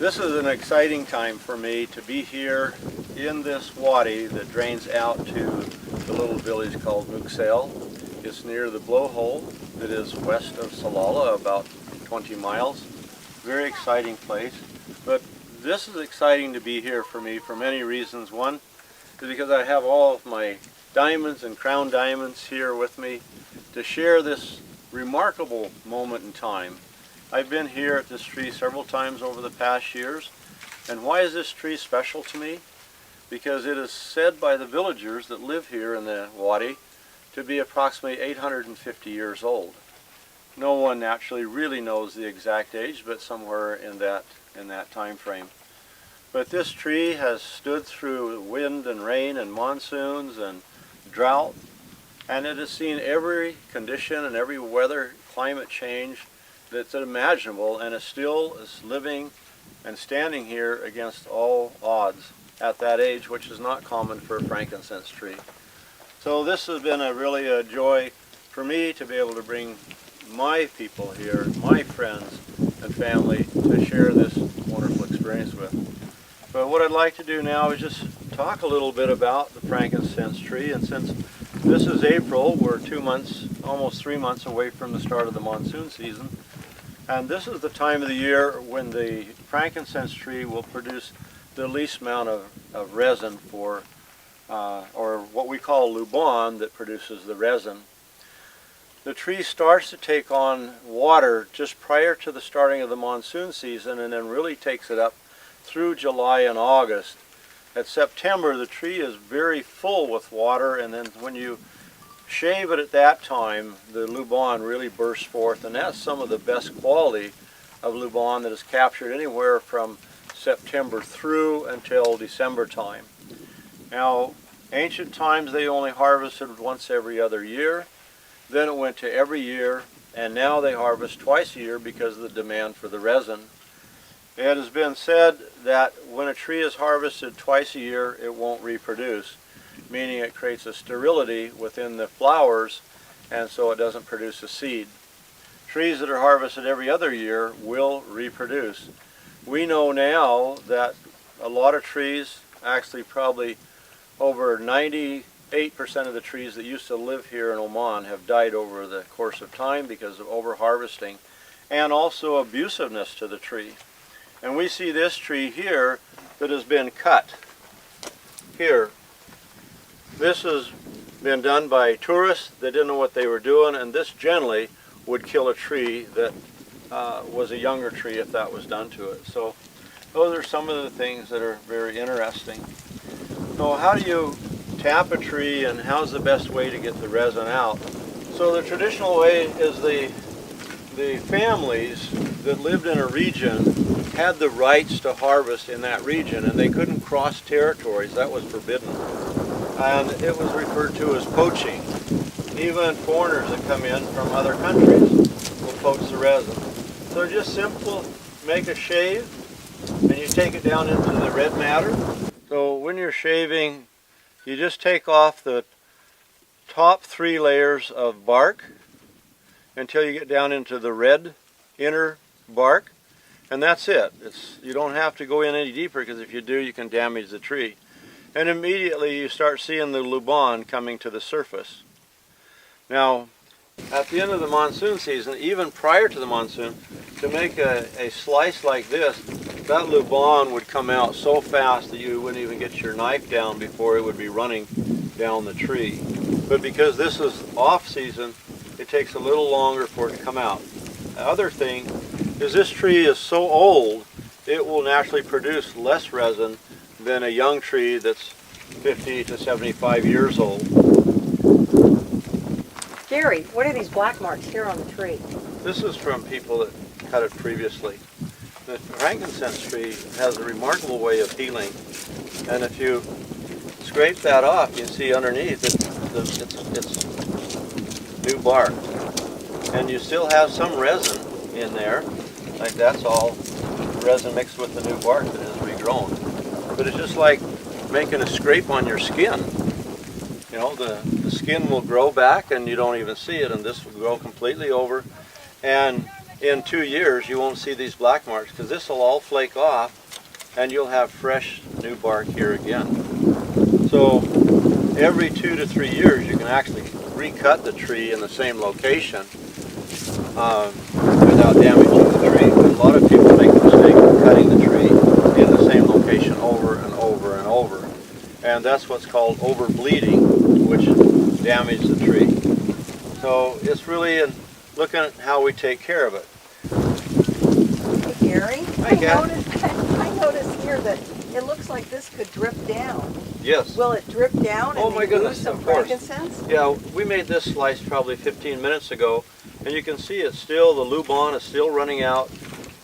This is an exciting time for me to be here in this wadi that drains out to the little village called Muxel. It's near the blowhole that is west of Salalah, about 20 miles. Very exciting place. But this is exciting to be here for me for many reasons. One is because I have all of my diamonds and crown diamonds here with me to share this remarkable moment in time. I've been here at this tree several times over the past years. And why is this tree special to me? Because it is said by the villagers that live here in the wadi to be approximately 850 years old. No one actually really knows the exact age, but somewhere in that time frame. But this tree has stood through wind and rain and monsoons and drought, and it has seen every condition and every weather, climate change that's imaginable, and it still is living and standing here against all odds at that age, which is not common for a frankincense tree. So this has been really a joy for me to be able to bring my people here, my friends and family, to share this wonderful experience with. But what I'd like to do now is just talk a little bit about the frankincense tree. And since this is April, we're 2 months, almost 3 months away from the start of the monsoon season. And this is the time of the year when the frankincense tree will produce the least amount of resin for, or what we call lubon, that produces the resin. The tree starts to take on water just prior to the starting of the monsoon season, and then really takes it up through July and August. At September, the tree is very full with water, and then when you shave it at that time, the lubon really bursts forth, and that's some of the best quality of lubon that is captured anywhere from September through until December time. Now, ancient times they only harvested once every other year. Then it went to every year, and now they harvest twice a year because of the demand for the resin. It has been said that when a tree is harvested twice a year, it won't reproduce, meaning it creates a sterility within the flowers, and so it doesn't produce a seed. Trees that are harvested every other year will reproduce. We know now that a lot of trees, actually probably over 98% of the trees that used to live here in Oman have died over the course of time because of over-harvesting and also abusiveness to the tree. And we see this tree here that has been cut here. This has been done by tourists that didn't know what they were doing, and this generally would kill a tree that was a younger tree if that was done to it. So those are some of the things that are very interesting. So how do you tap a tree, and how's the best way to get the resin out? So the traditional way is the families that lived in a region had the rights to harvest in that region, and they couldn't cross territories. That was forbidden. And it was referred to as poaching. Even foreigners that come in from other countries will poach the resin. So just simple, make a shave, and you take it down into the red matter. So when you're shaving, you just take off the top 3 layers of bark until you get down into the red inner bark, and that's it. You don't have to go in any deeper, because if you do, you can damage the tree. And immediately you start seeing the lubon coming to the surface. Now, at the end of the monsoon season, even prior to the monsoon, to make a slice like this, that lubon would come out so fast that you wouldn't even get your knife down before it would be running down the tree. But because this is off season, it takes a little longer for it to come out. The other thing is this tree is so old, it will naturally produce less resin than a young tree that's 50 to 75 years old. Gary, what are these black marks here on the tree? This is from people that cut it previously. The frankincense tree has a remarkable way of healing, and if you scrape that off, you see underneath it's new bark, and you still have some resin in there, like that's all resin mixed with the new bark that is regrown. But it's just like making a scrape on your skin. You know, the skin will grow back and you don't even see it, and this will grow completely over. And in 2 years you won't see these black marks because this will all flake off and you'll have fresh new bark here again. So every 2 to 3 years you can actually recut the tree in the same location without damaging the tree. But a lot of people make the mistake of cutting the tree in the same location over and over and over. And that's what's called overbleeding, which damages the tree. So it's really looking at how we take care of it. Hey, Gary, Hi, Kat. I noticed here that it looks like this could drip down. Yes. Will it drip down Oh and my then goodness, lose some of course. frankincense? Yeah, we made this slice probably 15 minutes ago, and you can see it's still, the lubon is still running out,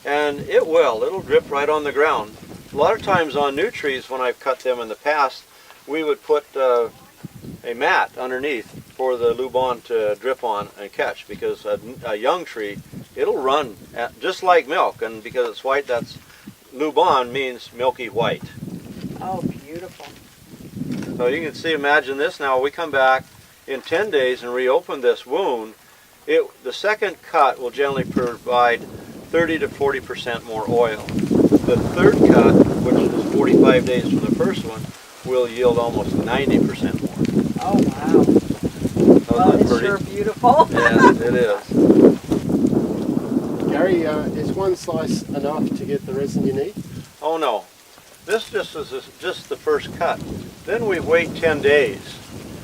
and it'll drip right on the ground. A lot of times on new trees, when I've cut them in the past, we would put a mat underneath for the lubon to drip on and catch, because a young tree, it'll run just like milk, and because it's white, that's lubon means milky white. Oh, beautiful. So you can see, imagine this now, we come back in 10 days and reopen this wound, the second cut will generally provide 30 to 40% more oil. The third cut, which is 45 days from the first one, will yield almost 90% more. Oh, wow. Well, it's pretty? sure beautiful. Yes, it is. Gary, is one slice enough to get the resin you need? Oh no, this is just the first cut. Then we wait 10 days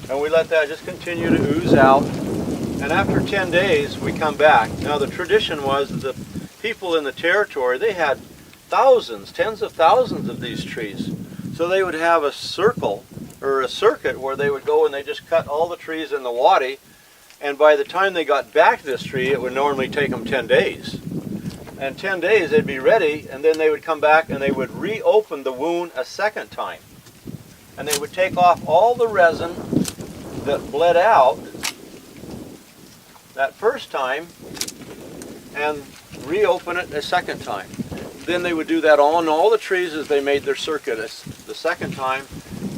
and we let that just continue to ooze out, and after 10 days we come back. Now the tradition was that the people in the territory, they had thousands, tens of thousands of these trees. So they would have a circle or a circuit where they would go and they just cut all the trees in the wadi, and by the time they got back to this tree it would normally take them 10 days. And 10 days they'd be ready, and then they would come back and they would reopen the wound a second time. And they would take off all the resin that bled out that first time and reopen it a second time. Then they would do that on all the trees as they made their circuit the second time.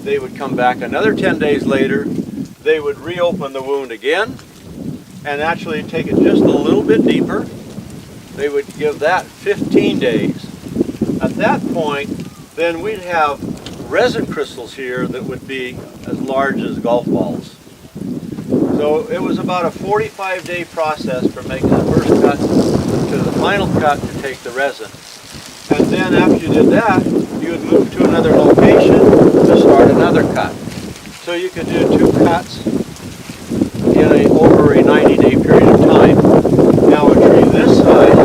They would come back another 10 days later, they would reopen the wound again and actually take it just a little bit deeper. They would give that 15 days. At that point, then we'd have resin crystals here that would be as large as golf balls. So it was about a 45-day process from making the first cut to the final cut to take the resin. And then after you did that, you would move to another location to start another cut. So you could do 2 cuts in over a 90-day period of time. Now a tree this size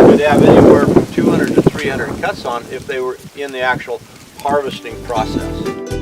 would have anywhere from 200 to 300 cuts on if they were in the actual harvesting process.